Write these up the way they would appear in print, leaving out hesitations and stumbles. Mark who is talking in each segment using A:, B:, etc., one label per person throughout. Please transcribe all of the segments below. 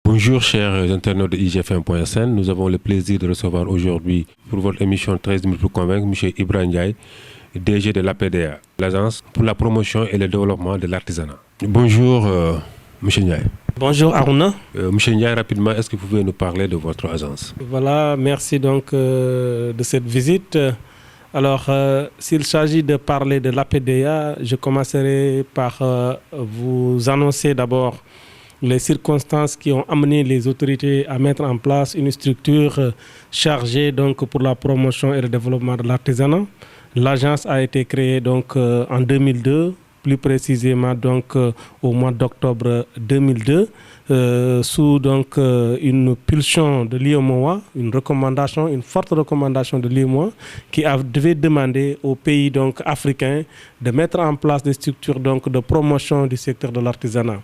A: Bonjour chers internautes de IGFM.sn, nous avons le plaisir de recevoir aujourd'hui pour votre émission 13 minutes pour convaincre M. Ibrahima Ndiaye, DG de l'APDA, l'Agence pour la promotion et le développement de l'artisanat. Bonjour M. Ndiaye.
B: Bonjour Aruna.
A: M. Ndiaye, rapidement, est-ce que vous pouvez nous parler de votre agence?
B: Voilà, merci donc de cette visite. Alors, s'il s'agit de parler de l'APDA, je commencerai par vous annoncer d'abord les circonstances qui ont amené les autorités à mettre en place une structure chargée donc pour la promotion et le développement de l'artisanat. L'agence a été créée donc en 2002, plus précisément donc au mois d'octobre 2002, sous donc une pulsion de l'UEMOA, une forte recommandation de l'UEMOA qui devait demander aux pays donc africains de mettre en place des structures donc de promotion du secteur de l'artisanat.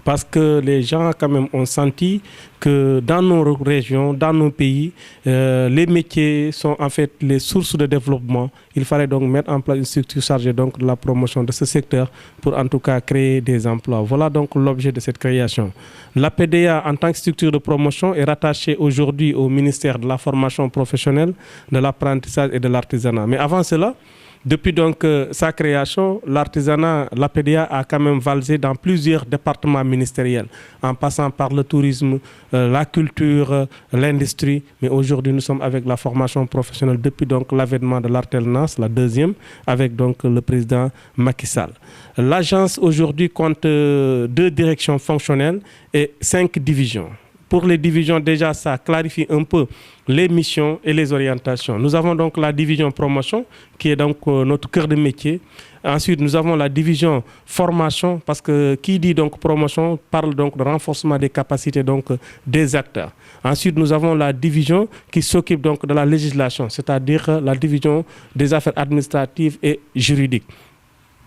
B: Parce que les gens quand même ont senti que dans nos régions, dans nos pays, les métiers sont en fait les sources de développement. Il fallait donc mettre en place une structure chargée donc de la promotion de ce secteur pour en tout cas créer des emplois. Voilà donc l'objet de cette création. L'APDA en tant que structure de promotion est rattachée aujourd'hui au ministère de la formation professionnelle, de l'apprentissage et de l'artisanat. Mais avant cela, depuis donc sa création, l'APDA a quand même valsé dans plusieurs départements ministériels, en passant par le tourisme, la culture, l'industrie. Mais aujourd'hui, nous sommes avec la formation professionnelle depuis donc l'avènement de l'alternance, la deuxième, avec donc le président Macky Sall. L'agence aujourd'hui compte 2 directions fonctionnelles et 5 divisions. Pour les divisions, déjà, ça clarifie un peu les missions et les orientations. Nous avons donc la division promotion, qui est donc notre cœur de métier. Ensuite, nous avons la division formation, parce que qui dit donc promotion parle donc de renforcement des capacités donc des acteurs. Ensuite, nous avons la division qui s'occupe donc de la législation, c'est-à-dire la division des affaires administratives et juridiques.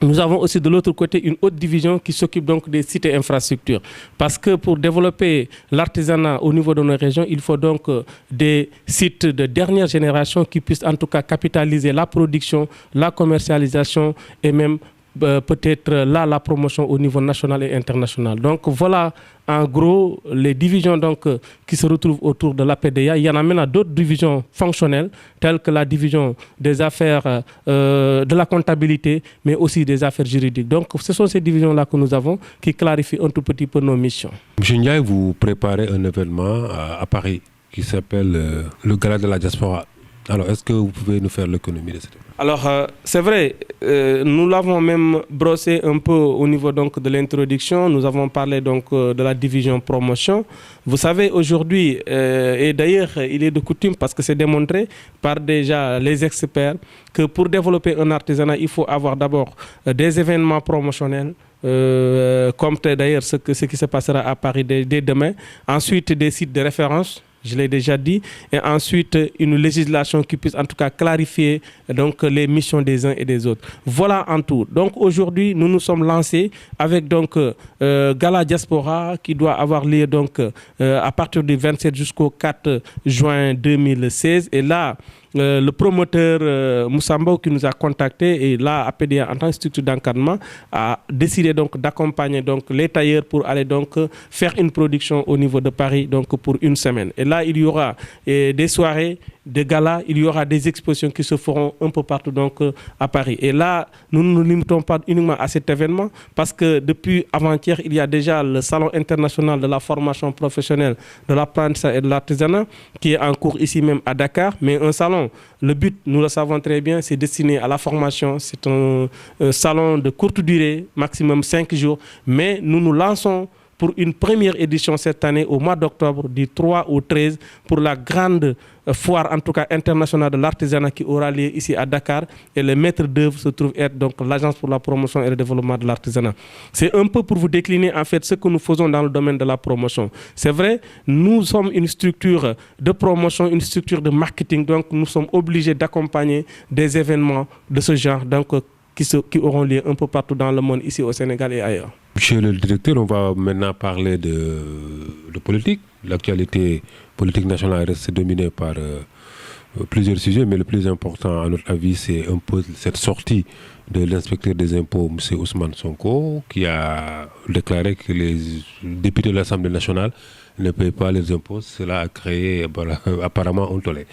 B: Nous avons aussi de l'autre côté une autre division qui s'occupe donc des sites et infrastructures. Parce que pour développer l'artisanat au niveau de nos régions, il faut donc des sites de dernière génération qui puissent en tout cas capitaliser la production, la commercialisation et même peut-être là la promotion au niveau national et international. Donc voilà en gros les divisions donc, qui se retrouvent autour de l'APDA. Il y en a maintenant d'autres divisions fonctionnelles telles que la division des affaires de la comptabilité mais aussi des affaires juridiques. Donc ce sont ces divisions-là que nous avons qui clarifient un tout petit peu nos missions.
A: M. Ndiaye, vous préparez un événement à Paris qui s'appelle le Gala de la Diaspora. Alors, est-ce que vous pouvez nous faire l'économie de cette événement?
B: Alors, c'est vrai, nous l'avons même brossé un peu au niveau donc, de l'introduction. Nous avons parlé donc, de la division promotion. Vous savez, aujourd'hui, et d'ailleurs, il est de coutume parce que c'est démontré par déjà les experts que pour développer un artisanat, il faut avoir d'abord des événements promotionnels, comme d'ailleurs ce qui se passera à Paris dès demain. Ensuite, des sites de référence. Je l'ai déjà dit, et ensuite une législation qui puisse en tout cas clarifier donc, les missions des uns et des autres. Voilà en tout. Donc aujourd'hui, nous nous sommes lancés avec donc Gala Diaspora qui doit avoir lieu donc à partir du 27 jusqu'au 4 juin 2016. Et là, le promoteur Moussambao qui nous a contactés et là APDA en tant que structure d'encadrement a décidé donc d'accompagner donc les tailleurs pour aller donc faire une production au niveau de Paris donc pour une semaine. Et là il y aura des soirées, des galas, il y aura des expositions qui se feront un peu partout donc à Paris. Et là nous ne nous limitons pas uniquement à cet événement parce que depuis avant-hier il y a déjà le salon international de la formation professionnelle, de l'apprentissage et de l'artisanat qui est en cours ici même à Dakar, mais un salon. Le but, nous le savons très bien, c'est destiné à la formation. C'est un salon de courte durée, maximum 5 jours. Mais nous nous lançons pour une première édition cette année au mois d'octobre du 3 au 13 pour la grande foire en tout cas internationale de l'artisanat qui aura lieu ici à Dakar et le maître d'œuvre se trouve être donc l'Agence pour la promotion et le développement de l'artisanat. C'est un peu pour vous décliner en fait ce que nous faisons dans le domaine de la promotion. C'est vrai, nous sommes une structure de promotion, une structure de marketing, donc nous sommes obligés d'accompagner des événements de ce genre donc, qui auront lieu un peu partout dans le monde, ici au Sénégal et ailleurs.
A: Monsieur le directeur, on va maintenant parler de politique. L'actualité politique nationale reste dominée par plusieurs sujets, mais le plus important, à notre avis, c'est un peu cette sortie de l'inspecteur des impôts, M. Ousmane Sonko, qui a déclaré que les députés de l'Assemblée nationale ne payent pas les impôts. Cela a créé apparemment un tollé.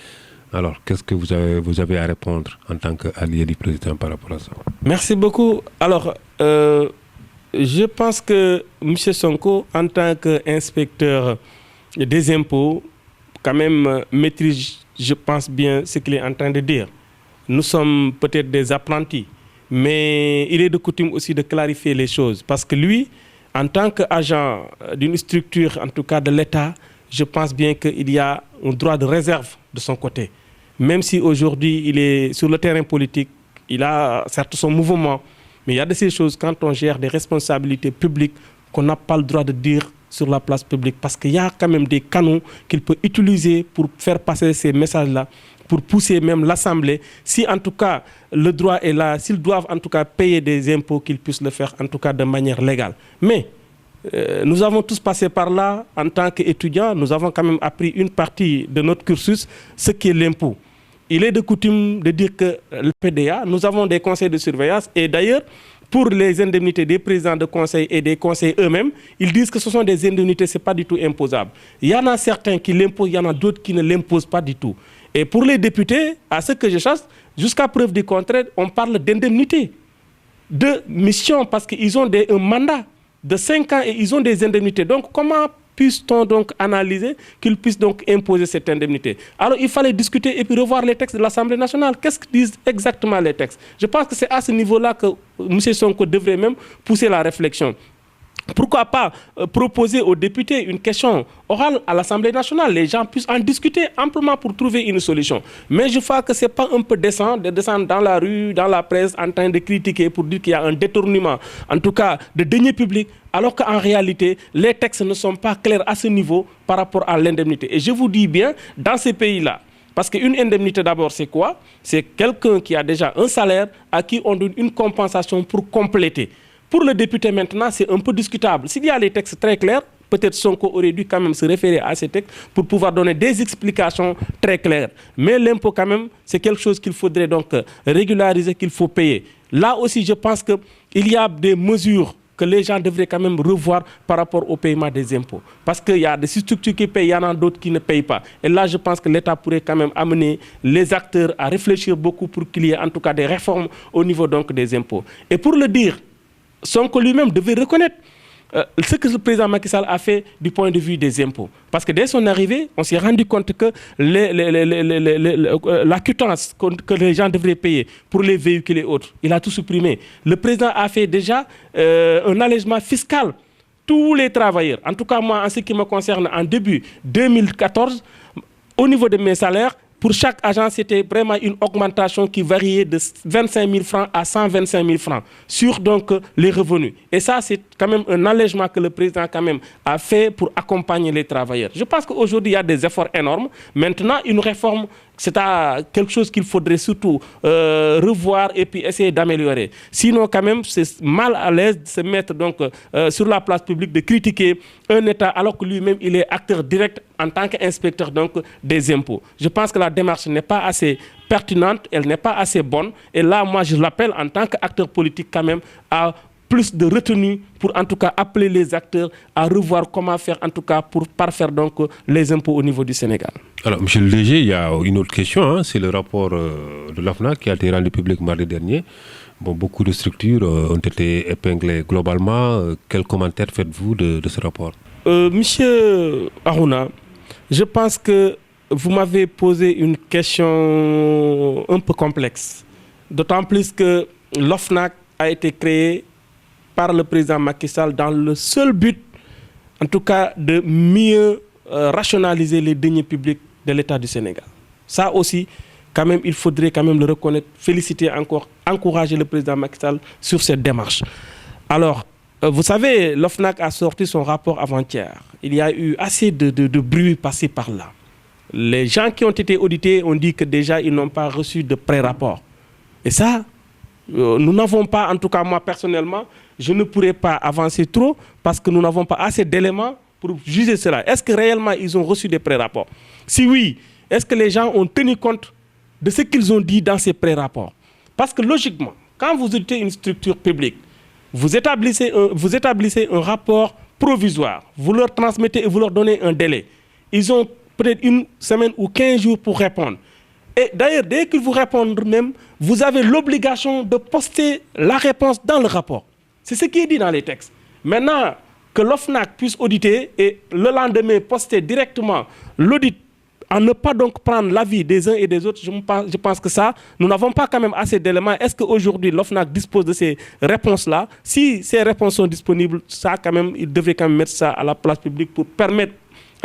A: Alors, qu'est-ce que vous avez à répondre en tant qu'allié du président par rapport à ça?
B: Merci beaucoup. Alors, je pense que M. Sonko, en tant qu'inspecteur des impôts, quand même maîtrise, je pense bien, ce qu'il est en train de dire. Nous sommes peut-être des apprentis, mais il est de coutume aussi de clarifier les choses. Parce que lui, en tant qu'agent d'une structure, en tout cas de l'État, je pense bien qu'il y a un droit de réserve de son côté. Même si aujourd'hui, il est sur le terrain politique, il a certes son mouvement, mais il y a de ces choses, quand on gère des responsabilités publiques, qu'on n'a pas le droit de dire sur la place publique. Parce qu'il y a quand même des canaux qu'il peut utiliser pour faire passer ces messages-là, pour pousser même l'Assemblée. Si en tout cas le droit est là, s'ils doivent en tout cas payer des impôts, qu'ils puissent le faire en tout cas de manière légale. Mais nous avons tous passé par là en tant qu'étudiants. Nous avons quand même appris une partie de notre cursus, ce qui est l'impôt. Il est de coutume de dire que le PDA, nous avons des conseils de surveillance et d'ailleurs, pour les indemnités des présidents de conseil et des conseils eux-mêmes, ils disent que ce sont des indemnités, ce n'est pas du tout imposable. Il y en a certains qui l'imposent, il y en a d'autres qui ne l'imposent pas du tout. Et pour les députés, à ce que je sache, jusqu'à preuve du contraire, on parle d'indemnités, de mission, parce qu'ils ont un mandat de 5 ans et ils ont des indemnités. Donc, comment puisse-t-on donc analyser qu'ils puissent donc imposer cette indemnité? Alors, il fallait discuter et puis revoir les textes de l'Assemblée nationale. Qu'est-ce que disent exactement les textes? Je pense que c'est à ce niveau-là que M. Sonko devrait même pousser la réflexion. Pourquoi pas proposer aux députés une question orale à l'Assemblée nationale? Les gens puissent en discuter amplement pour trouver une solution. Mais je crois que ce n'est pas un peu décent de descendre dans la rue, dans la presse, en train de critiquer pour dire qu'il y a un détournement, en tout cas de deniers publics, alors qu'en réalité, les textes ne sont pas clairs à ce niveau par rapport à l'indemnité. Et je vous dis bien, dans ces pays-là, parce qu'une indemnité d'abord, c'est quoi? C'est quelqu'un qui a déjà un salaire à qui on donne une compensation pour compléter. Pour le député maintenant, c'est un peu discutable. S'il y a les textes très clairs, peut-être Sonko aurait dû quand même se référer à ces textes pour pouvoir donner des explications très claires. Mais l'impôt quand même, c'est quelque chose qu'il faudrait donc régulariser, qu'il faut payer. Là aussi, je pense qu'il y a des mesures que les gens devraient quand même revoir par rapport au paiement des impôts. Parce qu'il y a des structures qui payent, il y en a d'autres qui ne payent pas. Et là, je pense que l'État pourrait quand même amener les acteurs à réfléchir beaucoup pour qu'il y ait en tout cas des réformes au niveau donc des impôts. Et pour le dire, Sonko lui-même devait reconnaître ce que le président Macky Sall a fait du point de vue des impôts. Parce que dès son arrivée, on s'est rendu compte que la quittance que les gens devraient payer pour les véhicules et autres, il a tout supprimé. Le président a fait déjà un allègement fiscal. Tous les travailleurs, en tout cas moi, en ce qui me concerne, en début 2014, au niveau de mes salaires, pour chaque agent, c'était vraiment une augmentation qui variait de 25 000 francs à 125 000 francs sur donc les revenus. Et ça, c'est quand même un allègement que le président quand même a fait pour accompagner les travailleurs. Je pense qu'aujourd'hui, il y a des efforts énormes. Maintenant, une réforme, c'est quelque chose qu'il faudrait surtout revoir et puis essayer d'améliorer. Sinon, quand même, c'est mal à l'aise de se mettre donc, sur la place publique, de critiquer un État alors que lui-même, il est acteur direct en tant qu'inspecteur donc, des impôts. Je pense que la démarche n'est pas assez pertinente, elle n'est pas assez bonne. Et là, moi, je l'appelle en tant qu'acteur politique quand même à plus de retenue pour en tout cas appeler les acteurs à revoir comment faire en tout cas pour parfaire donc les impôts au niveau du Sénégal.
A: Alors, M. le DG, il y a une autre question, hein, c'est le rapport de l'AFNAC qui a été rendu public mardi dernier. Bon, beaucoup de structures ont été épinglées globalement. Quel commentaire faites-vous de ce rapport?
B: Monsieur Aruna, je pense que vous m'avez posé une question un peu complexe. D'autant plus que l'OFNAC a été créé par le président Macky Sall dans le seul but, en tout cas, de mieux rationaliser les deniers publics de l'État du Sénégal. Ça aussi, quand même, il faudrait quand même le reconnaître, féliciter encore, encourager le président Macky Sall sur cette démarche. Alors, vous savez, l'OFNAC a sorti son rapport avant-hier. Il y a eu assez de bruit passé par là. Les gens qui ont été audités ont dit que déjà, ils n'ont pas reçu de pré-rapport. Et ça, nous n'avons pas, en tout cas moi personnellement, je ne pourrais pas avancer trop parce que nous n'avons pas assez d'éléments pour juger cela. Est-ce que réellement ils ont reçu des pré-rapports? Si oui, est-ce que les gens ont tenu compte de ce qu'ils ont dit dans ces pré-rapports. Parce que logiquement, quand vous auditez une structure publique, vous établissez un rapport provisoire, vous leur transmettez et vous leur donnez un délai. Ils ont peut-être 1 semaine ou 15 jours pour répondre. Et d'ailleurs, dès qu'ils vous répondent même, vous avez l'obligation de poster la réponse dans le rapport. C'est ce qui est dit dans les textes. Maintenant, que l'OFNAC puisse auditer et le lendemain poster directement l'audit, à ne pas donc prendre l'avis des uns et des autres, je pense que ça, nous n'avons pas quand même assez d'éléments. Est-ce qu'aujourd'hui l'OFNAC dispose de ces réponses-là? Si ces réponses sont disponibles, ça quand même, il devrait quand même mettre ça à la place publique pour permettre,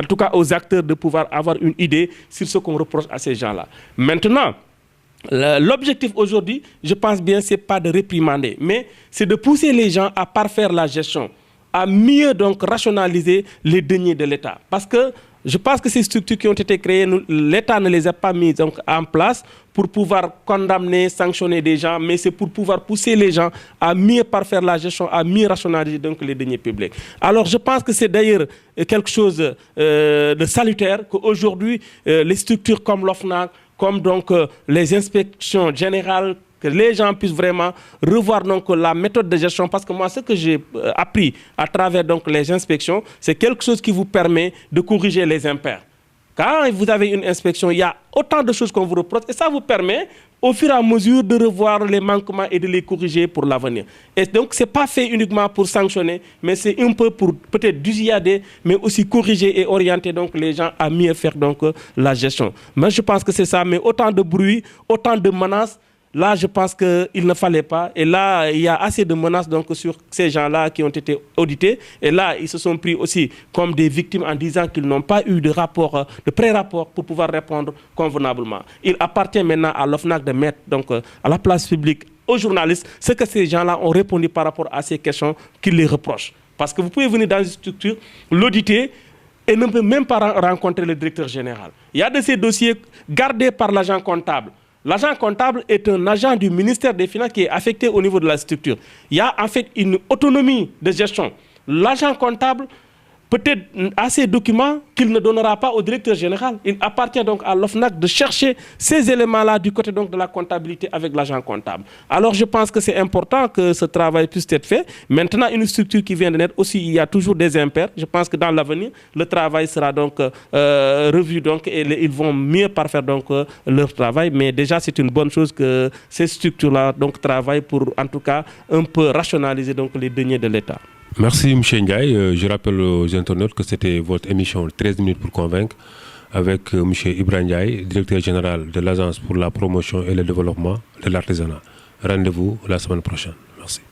B: en tout cas aux acteurs, de pouvoir avoir une idée sur ce qu'on reproche à ces gens-là. Maintenant, l'objectif aujourd'hui, je pense bien, ce n'est pas de réprimander, mais c'est de pousser les gens à parfaire la gestion, à mieux donc rationaliser les deniers de l'État. Parce que je pense que ces structures qui ont été créées, l'État ne les a pas mises donc en place pour pouvoir condamner, sanctionner des gens, mais c'est pour pouvoir pousser les gens à mieux parfaire la gestion, à mieux rationaliser donc les deniers publics. Alors je pense que c'est d'ailleurs quelque chose de salutaire qu'aujourd'hui les structures comme l'OFNAC, comme donc les inspections générales, que les gens puissent vraiment revoir donc la méthode de gestion, parce que moi, ce que j'ai appris à travers donc les inspections, c'est quelque chose qui vous permet de corriger les impairs. Quand vous avez une inspection, il y a autant de choses qu'on vous reproche et ça vous permet au fur et à mesure de revoir les manquements et de les corriger pour l'avenir. Et donc, ce n'est pas fait uniquement pour sanctionner, mais c'est un peu pour peut-être dissuader, mais aussi corriger et orienter donc les gens à mieux faire donc la gestion. Mais je pense que c'est ça, mais autant de bruit, autant de menaces. Là, je pense qu'il ne fallait pas. Et là, il y a assez de menaces donc, sur ces gens-là qui ont été audités. Et là, ils se sont pris aussi comme des victimes en disant qu'ils n'ont pas eu de rapport, de pré-rapport pour pouvoir répondre convenablement. Il appartient maintenant à l'OFNAC de mettre donc, à la place publique, aux journalistes, ce que ces gens-là ont répondu par rapport à ces questions qu'ils les reprochent. Parce que vous pouvez venir dans une structure, l'auditer, et ne peut même pas rencontrer le directeur général. Il y a de ces dossiers gardés par l'agent comptable. L'agent comptable est un agent du ministère des Finances qui est affecté au niveau de la structure. Il y a en fait une autonomie de gestion. L'agent comptable peut-être à ces documents qu'il ne donnera pas au directeur général. Il appartient donc à l'OFNAC de chercher ces éléments-là du côté donc de la comptabilité avec l'agent comptable. Alors je pense que c'est important que ce travail puisse être fait. Maintenant, une structure qui vient de naître aussi, il y a toujours des impairs. Je pense que dans l'avenir, le travail sera donc revu donc, et ils vont mieux parfaire donc, leur travail. Mais déjà, c'est une bonne chose que ces structures-là donc, travaillent pour en tout cas un peu rationaliser donc, les deniers de l'État.
A: Merci M. Ndiaye. Je rappelle aux internautes que c'était votre émission 13 minutes pour convaincre avec M. Ibrahim Ndiaye, directeur général de l'Agence pour la promotion et le développement de l'artisanat. Rendez-vous la semaine prochaine. Merci.